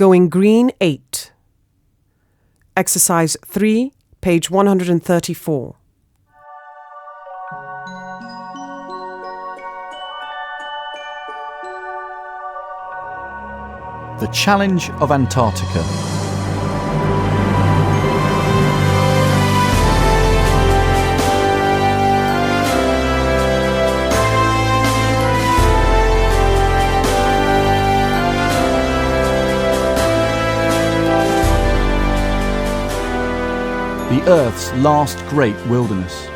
Going Green 8. Exercise 3, page 134. The Challenge of Antarctica. The Earth's last great wilderness.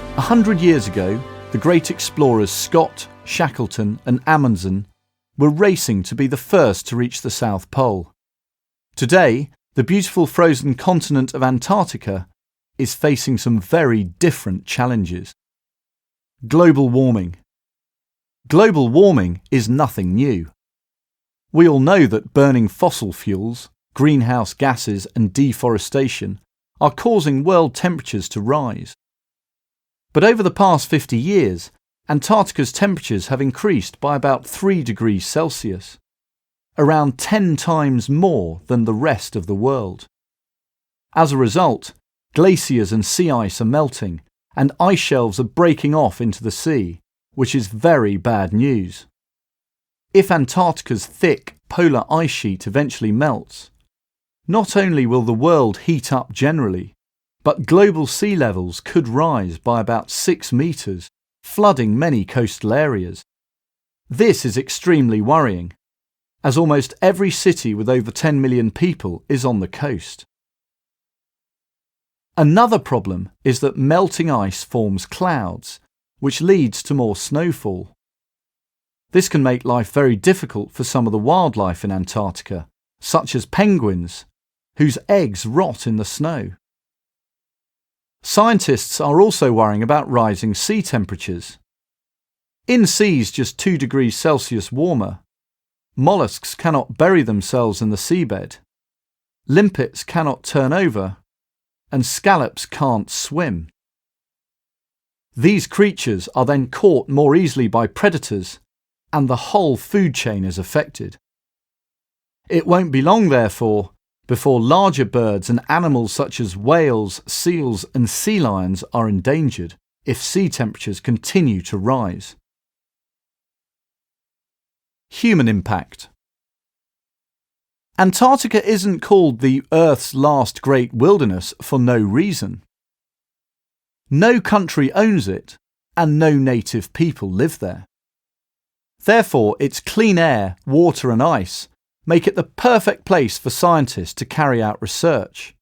A 100 years ago, the great explorers Scott, Shackleton and Amundsen were racing to be the first to reach the South Pole. Today, the beautiful frozen continent of Antarctica is facing some very different challenges. Global warming. Global warming is nothing new. We all know that burning fossil fuels, greenhouse gases and deforestation are causing world temperatures to rise. But over the past 50 years, Antarctica's temperatures have increased by about 3 degrees Celsius, around 10 times more than the rest of the world. As a result, glaciers and sea ice are melting, and ice shelves are breaking off into the sea, which is very bad news. If Antarctica's thick polar ice sheet eventually melts, not only will the world heat up generally, but global sea levels could rise by about 6 metres, flooding many coastal areas. This is extremely worrying, as almost every city with over 10 million people is on the coast. Another problem is that melting ice forms clouds, which leads to more snowfall. This can make life very difficult for some of the wildlife in Antarctica, such as penguins, whose eggs rot in the snow. Scientists are also worrying about rising sea temperatures. In seas just 2 degrees Celsius warmer, mollusks cannot bury themselves in the seabed, limpets cannot turn over, and scallops can't swim. These creatures are then caught more easily by predators, and the whole food chain is affected. It won't be long, therefore, before larger birds and animals such as whales, seals and sea lions are endangered if sea temperatures continue to rise. Human impact. Antarctica isn't called the Earth's last great wilderness for no reason. No country owns it, and no native people live there. Therefore, its clean air, water and ice make it the perfect place for scientists to carry out research.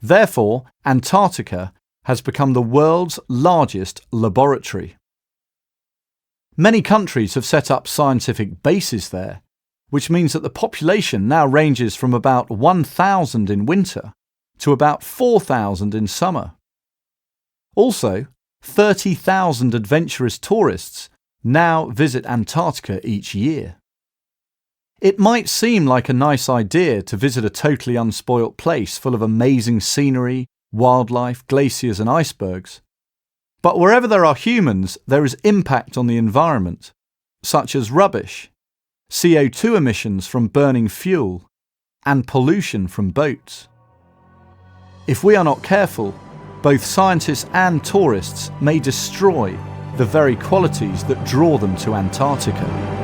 Therefore, Antarctica has become the world's largest laboratory. Many countries have set up scientific bases there, which means that the population now ranges from about 1,000 in winter to about 4,000 in summer. Also, 30,000 adventurous tourists now visit Antarctica each year. It might seem like a nice idea to visit a totally unspoilt place full of amazing scenery, wildlife, glaciers and icebergs. But wherever there are humans, there is impact on the environment, such as rubbish, CO2 emissions from burning fuel, and pollution from boats. If we are not careful, both scientists and tourists may destroy the very qualities that draw them to Antarctica.